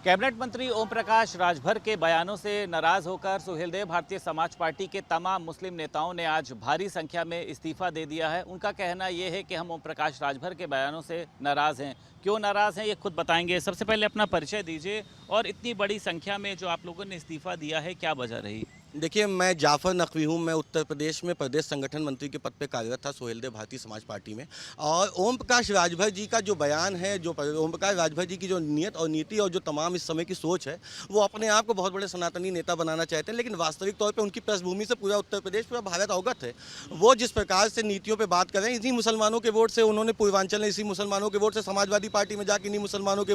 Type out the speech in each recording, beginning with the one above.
Cabinet मंत्री ओम प्रकाश राजभर के बयानों से नाराज होकर सुहेलदेव भारतीय समाज पार्टी के तमाम मुस्लिम नेताओं ने आज भारी संख्या में इस्तीफा दे दिया है। उनका कहना यह है कि हम ओम प्रकाश राजभर के बयानों से नाराज हैं। क्यों नाराज हैं ये खुद बताएंगे। सबसे पहले अपना परिचय दीजिए और इतनी बड़ी संख्या में जो आप लोगों ने इस्तीफा दिया है, क्या वजह रही? देखिए, मैं जाफ़र नकवी हूँ। मैं उत्तर प्रदेश में प्रदेश संगठन मंत्री के पद पे कार्यरत था सुहेलदेव भारतीय समाज पार्टी में। और ओम प्रकाश राजभर जी का जो बयान है, जो ओम प्रकाश राजभर जी की जो नीयत और नीति और जो तमाम इस समय की सोच है, वो अपने आप को बहुत बड़े सनातनी नेता बनाना चाहते हैं। लेकिन वास्तविक तौर पे उनकी पृष्ठभूमि से पूरा उत्तर प्रदेश, पूरा भारत अवगत है। वो जिस प्रकार से नीतियों पर बात कर रहे हैं, इन्हीं मुसलमानों के वोट से उन्होंने पूर्वांचल में, इसी मुसलमानों के वोट से समाजवादी पार्टी में जाकर इन्हीं मुसलमानों के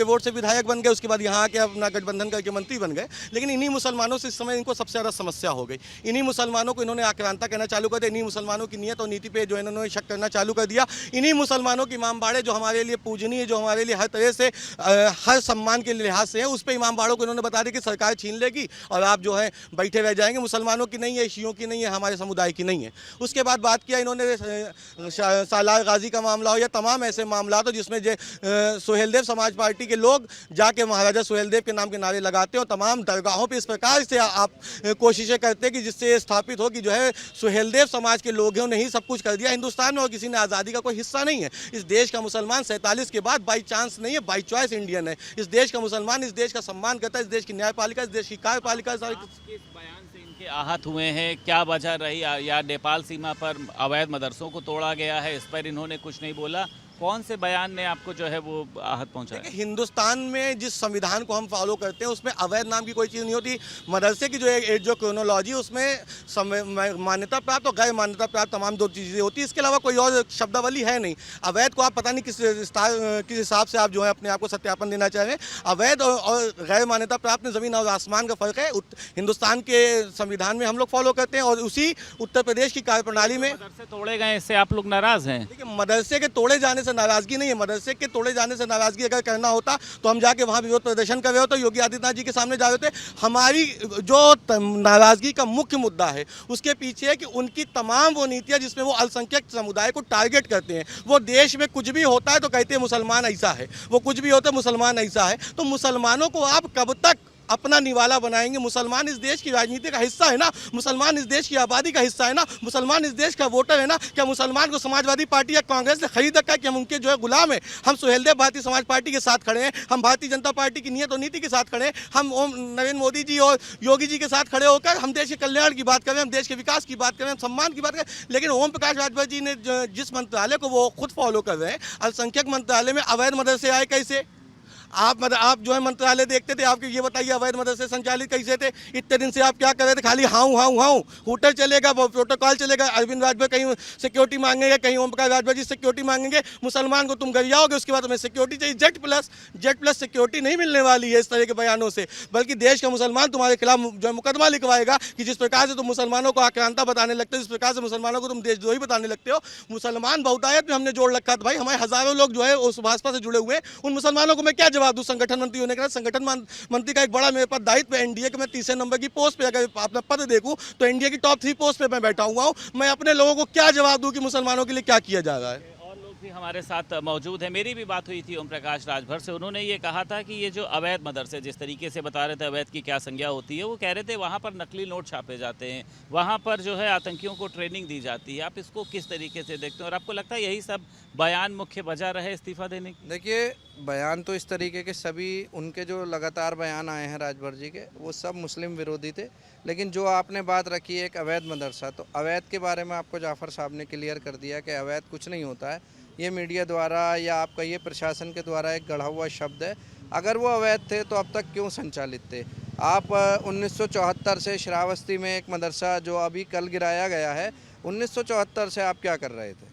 वोट से विधायक बन गए। उसके बाद यहाँ आके अपना गठबंधन करके मंत्री बन गए। लेकिन इन्हीं मुसलमानों से इस समय इनको सबसे ज़्यादा समस्या हो गई। इन्हीं मुसलमानों को इन्होंने आक्रांता कहना चालू कर दिया। इन्हीं मुसलमानों की नीयत और नीति पे जो इन्होंने शक करना चालू कर दिया। इन्हीं मुसलमानों की इमामबाड़े जो हमारे लिए पूजनीय, जो हमारे लिए हर तरह से हर सम्मान के लिहाज से है, उस पर इमामबाड़ों को इन्होंने बता दिया कि सरकार छीन लेगी और आप जो है बैठे रह जाएंगे। मुसलमानों की नहीं है, शियों की नहीं है, हमारे समुदाय की नहीं है। उसके बाद बात किया इन्होंने सालार गाजी का मामला हो या तमाम ऐसे मामला हो जिसमें सुहेलदेव समाज पार्टी के लोग जाके महाराजा सुहेलदेव के नाम के नारे लगाते हो। तमाम दरगाहों पर इस प्रकार से आप कोशिशें करते हैं कि जिससे स्थापित हो कि जो है सुहेलदेव समाज के लोगों ने ही सब कुछ कर दिया हिंदुस्तान में और किसी ने आज़ादी का कोई हिस्सा नहीं है। इस देश का मुसलमान 47 के बाद बाई चांस नहीं है, बाई चॉइस इंडियन है। इस देश का मुसलमान इस देश का सम्मान करता है, इस देश की न्यायपालिका, इस देश की कार्यपालिका। किस बयान से इनके आहत हुए हैं, क्या वजह रही? या नेपाल सीमा पर अवैध मदरसों को तोड़ा गया है, इस पर इन्होंने कुछ नहीं बोला? कौन से बयान ने आपको जो है वो आहत पहुंचाया? हिंदुस्तान में जिस संविधान को हम फॉलो करते हैं उसमें अवैध नाम की कोई चीज़ नहीं होती। मदरसे की जो क्रोनोलॉजी, उसमें मान्यता प्राप्त और गैर मान्यता प्राप्त तमाम दो चीज़ें होती है। इसके अलावा कोई और शब्दावली है नहीं। अवैध को आप पता नहीं किस हिसाब से आप जो है अपने आप को सत्यापन देना चाह रहे हैं। अवैध और गैर मान्यता प्राप्त में ज़मीन और आसमान का फ़र्क है। हिंदुस्तान के संविधान में हम लोग फॉलो करते हैं और उसी उत्तर प्रदेश की कार्यप्रणाली में मदरसे तोड़े गए, इससे आप लोग नाराज़ हैं? देखिए, मदरसे के तोड़े जाने से नाराजगी नहीं है। मदरसे के तोड़े जाने से नाराजगी अगर करना होता तो हम जाके वहां विरोध प्रदर्शन कर रहे होते, योगी आदित्यनाथ जी के सामने जा रहे थे। हमारी जो नाराजगी का मुख्य मुद्दा है उसके पीछे है कि उनकी तमाम वो नीतियां जिसमें वो अल्पसंख्यक समुदाय को टारगेट करते हैं। वो देश में कुछ भी होता है तो कहते हैं मुसलमान ऐसा है, वो कुछ भी होता है मुसलमान ऐसा है। तो मुसलमानों को आप कब तक अपना निवाला बनाएंगे? मुसलमान इस देश की राजनीति का हिस्सा है ना, मुसलमान इस देश की आबादी का हिस्सा है ना, मुसलमान इस देश का वोटर है ना। क्या मुसलमान को समाजवादी पार्टी या कांग्रेस ने खरीद रखा है कि हम उनके जो है गुलाम है? हम सुहेलदेव भारतीय समाज पार्टी के साथ खड़े हैं, हम भारतीय जनता पार्टी की नीयत और नीति के साथ खड़े हैं, हम नरेंद्र मोदी जी और योगी जी के साथ खड़े होकर हम देश के कल्याण की बात करें, हम देश के विकास की बात करें, हम सम्मान की बात करें। लेकिन ओम प्रकाश राजभर जी ने जिस मंत्रालय को वो खुद फॉलो कर रहे हैं, अल्पसंख्यक मंत्रालय में अवैध मदरसे आए कैसे? आप जो है मंत्रालय देखते थे, आपके ये बताइए अवैध मदरसे संचालित कैसे थे? इतने दिन से आप क्या कर रहे थे? खाली हाउ हाउ हाउ, हूटर चलेगा, प्रोटोकॉल चलेगा। अरविंद राजभर कहीं सिक्योरिटी मांगेंगे, कहीं ओम प्रकाश राजभर जी सिक्योरिटी मांगेंगे। मुसलमान को तुम गरियाओगे, उसके बाद तुम्हें सिक्योरिटी चाहिए। जेड प्लस सिक्योरिटी नहीं मिलने वाली है इस तरह के बयानों से, बल्कि देश का मुसलमान तुम्हारे खिलाफ जो है मुकदमा लिखवाएगा कि जिस प्रकार से तुम मुसलमानों को आक्रांता बताने लगते हो, जिस प्रकार से मुसलमानों को तुम देशद्रोही बताने लगते हो। मुसलमान बहुतायत में हमने जोड़ रखा था भाई, हमारे हजारों लोग जो है उस भाजपा से जुड़े हुए। उन मुसलमानों को मैं क्या जवाब दूं? संगठन मंत्री होने के बाद संगठन मंत्री का एक बड़ा मेरे पास दायित्व है। एनडीए के मैं तीसरे नंबर की पोस्ट पे, अगर अपना पद देखूं तो एनडीए की टॉप 3 पोस्ट पे मैं बैठा हुआ हूं। मैं अपने लोगों को क्या जवाब दूं कि मुसलमानों के लिए क्या किया जा रहा है? भी हमारे साथ मौजूद है। मेरी भी बात हुई थी ओम प्रकाश राजभर से। उन्होंने ये कहा था कि ये जो अवैध मदरसे, जिस तरीके से बता रहे थे अवैध की क्या संज्ञा होती है, वो कह रहे थे वहाँ पर नकली नोट छापे जाते हैं, वहाँ पर जो है आतंकियों को ट्रेनिंग दी जाती है। आप इसको किस तरीके से देखते हैं और आपको लगता है यही सब बयान मुख्य वजह रहे इस्तीफा देने की? देखिए, बयान तो इस तरीके के सभी उनके जो लगातार बयान आए हैं राजभर जी के, वो सब मुस्लिम विरोधी थे। लेकिन जो आपने बात रखी है एक अवैध मदरसा, तो अवैध के बारे में आपको जाफ़र साहब ने क्लियर कर दिया कि अवैध कुछ नहीं होता है। ये मीडिया द्वारा या आप कहिए प्रशासन के द्वारा एक गढ़ा हुआ शब्द है। अगर वो अवैध थे तो अब तक क्यों संचालित थे? आप 1974 से श्रावस्ती में एक मदरसा जो अभी कल गिराया गया है, 1974 से आप क्या कर रहे थे?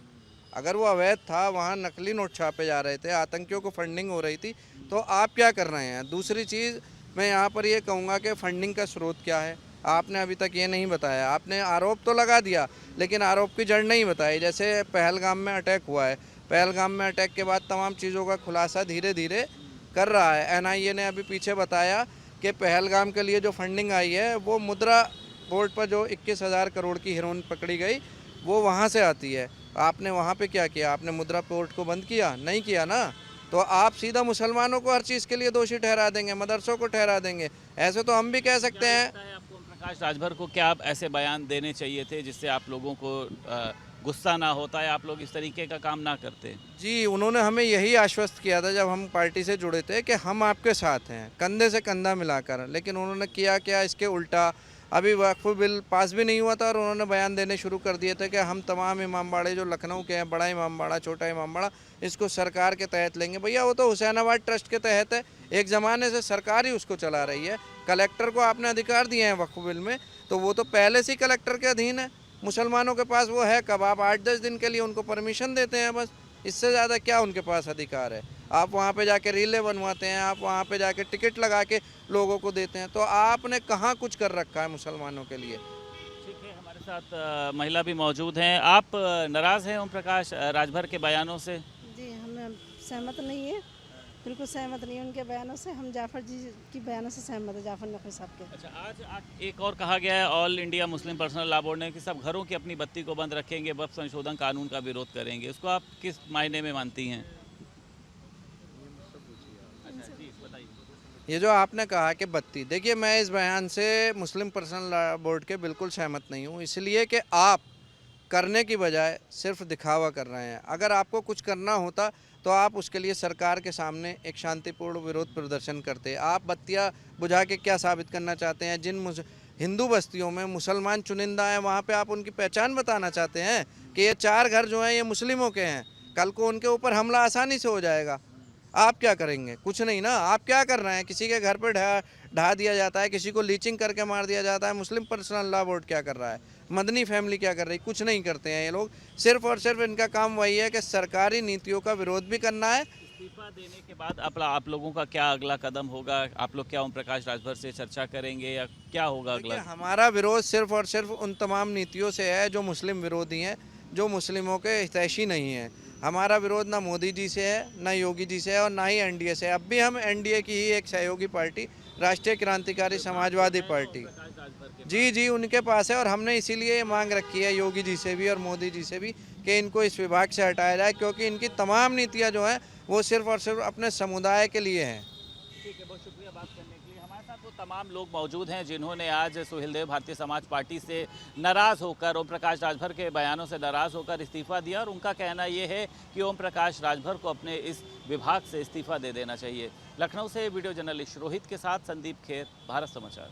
अगर वो अवैध था, वहाँ नकली नोट छापे जा रहे थे, आतंकियों को फंडिंग हो रही थी, तो आप क्या कर रहे हैं? दूसरी चीज़ मैं यहाँ पर ये कहूँगा कि फंडिंग का स्रोत क्या है, आपने अभी तक ये नहीं बताया। आपने आरोप तो लगा दिया लेकिन आरोप की जड़ नहीं बताई। जैसे पहलगाम में अटैक हुआ है, पहलगाम में अटैक के बाद तमाम चीज़ों का खुलासा धीरे धीरे कर रहा है। एनआईए ने अभी पीछे बताया कि पहलगाम के लिए जो फंडिंग आई है वो मुद्रा बोर्ड पर जो 21,000 करोड़ की हेरोइन पकड़ी गई वो वहाँ से आती है। आपने वहाँ पे क्या किया? आपने मुद्रा पोर्ट को बंद किया? नहीं किया ना। तो आप सीधा मुसलमानों को हर चीज़ के लिए दोषी ठहरा देंगे, मदरसों को ठहरा देंगे। ऐसे तो हम भी कह सकते हैं। लगता है आपको ओम प्रकाश राजभर को क्या आप ऐसे बयान देने चाहिए थे जिससे आप लोगों को गुस्सा ना होता है, आप लोग इस तरीके का काम ना करते? जी, उन्होंने हमें यही आश्वस्त किया था जब हम पार्टी से जुड़े थे कि हम आपके साथ हैं, कंधे से कंधा मिलाकर। लेकिन उन्होंने किया क्या, इसके उल्टा अभी वक्फ बिल पास भी नहीं हुआ था और उन्होंने बयान देने शुरू कर दिए थे कि हम तमाम इमामबाड़े जो लखनऊ के हैं, बड़ा इमामबाड़ा, छोटा इमामबाड़ा, इसको सरकार के तहत लेंगे। भैया वो तो हुसैनाबाद ट्रस्ट के तहत है, एक ज़माने से सरकार ही उसको चला रही है। कलेक्टर को आपने अधिकार दिए हैं वक्फ बिल में, तो वो तो पहले से ही कलेक्टर के अधीन है। मुसलमानों के पास वो है कब, आप 8-10 दिन के लिए उनको परमिशन देते हैं बस, इससे ज़्यादा क्या उनके पास अधिकार है। आप वहाँ पे जाके रीलें बनवाते हैं, आप वहाँ पे जाके टिकट लगा के लोगों को देते हैं, तो आपने कहाँ कुछ कर रखा है मुसलमानों के लिए। ठीक है, हमारे साथ महिला भी मौजूद हैं। आप नाराज़ हैं ओम प्रकाश राजभर के बयानों से? जी, हम सहमत नहीं है, बिल्कुल सहमत नहीं है उनके बयानों से। हम जाफ़र जी की बयानों से सहमत है, जाफ़र नकवी साहब के। अच्छा, आज एक और कहा गया है all India Muslim personal law board ने कि सब घरों की अपनी बत्ती को बंद रखेंगे, वक्फ संशोधन कानून का विरोध करेंगे। उसको आप किस मायने में मानती हैं? अच्छा जी, बताइए। ये जो आपने कहा कि बत्ती, देखिए मैं इस बयान से मुस्लिम पर्सनल लॉ बोर्ड के बिल्कुल सहमत नहीं हूँ, इसलिए कि आप करने की बजाय सिर्फ दिखावा कर रहे हैं। अगर आपको कुछ करना होता तो आप उसके लिए सरकार के सामने एक शांतिपूर्ण विरोध प्रदर्शन करते। आप बत्तियां बुझा के क्या साबित करना चाहते हैं? जिन हिंदू बस्तियों में मुसलमान चुनिंदा हैं, वहाँ पे आप उनकी पहचान बताना चाहते हैं कि ये 4 घर जो हैं ये मुस्लिमों के हैं, कल को उनके ऊपर हमला आसानी से हो जाएगा। आप क्या करेंगे? कुछ नहीं ना। आप क्या कर रहे हैं? किसी के घर पर ढा दिया जाता है, किसी को लीचिंग करके मार दिया जाता है। मुस्लिम पर्सनल लॉ बोर्ड क्या कर रहा है? मदनी फैमिली क्या कर रही है? कुछ नहीं करते हैं ये लोग। सिर्फ और सिर्फ इनका काम वही है कि सरकारी नीतियों का विरोध भी करना है। इस्तीफा देने के बाद आप लोगों का क्या अगला कदम होगा? आप लोग क्या ओम प्रकाश राजभर से चर्चा करेंगे या क्या होगा अगला? देखिए, हमारा विरोध सिर्फ और सिर्फ उन तमाम नीतियों से है जो मुस्लिम विरोधी हैं, जो मुस्लिमों के हितैषी नहीं हैं। हमारा विरोध ना मोदी जी से है, ना योगी जी से है और ना ही एनडीए से है। अब भी हम एनडीए की ही एक सहयोगी पार्टी राष्ट्रीय क्रांतिकारी समाजवादी पार्टी, जी उनके पास है। और हमने इसीलिए ये मांग रखी है योगी जी से भी और मोदी जी से भी कि इनको इस विभाग से हटाया जाए, क्योंकि इनकी तमाम नीतियाँ जो हैं वो सिर्फ और सिर्फ अपने समुदाय के लिए हैं। ठीक है, बहुत शुक्रिया बात करने के लिए। हमारे साथ वो तमाम लोग मौजूद हैं जिन्होंने आज सुहेलदेव भारतीय समाज पार्टी से नाराज़ होकर, ओम प्रकाश राजभर के बयानों से नाराज़ होकर इस्तीफा दिया और उनका कहना ये है कि ओम प्रकाश राजभर को अपने इस विभाग से इस्तीफा दे देना चाहिए। लखनऊ से वीडियो जर्नलिस्ट रोहित के साथ संदीप खेर, भारत समाचार।